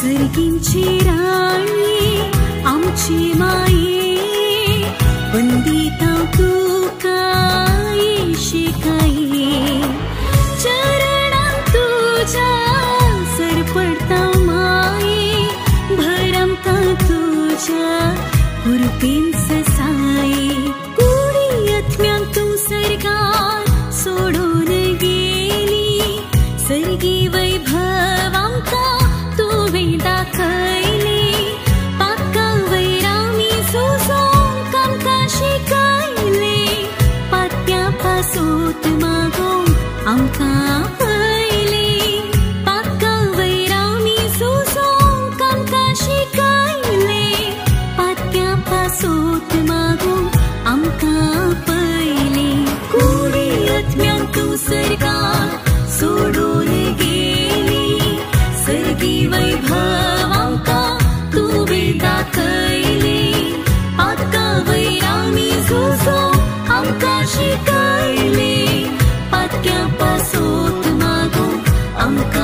सर्गींची राणी आमची माये वंदिता तुका शिकाये चरणांत तुझ्या सरपडता माये भरमता तुझ्या कृपेन ससाये कुडीयत्म्यान तू सर्गार सोडून गेली सर्गी वैभव आमका तुवे दाखयले पाका वैरामी सुसोंक आमका शिकयले पात्यापासूत मागोंक आमका पयले पाका वैरामी सुसोंक आमका शिकयले पात्यापासूत मागोंक आमका पयले कुडीयत्म्यान तू सर्गार सोडून गेली सर्गी वैभव आमका तुवे दाखयले पाका वैरामी सुसोंक आमका शिकयले पात्यापासूत मागोंक आमका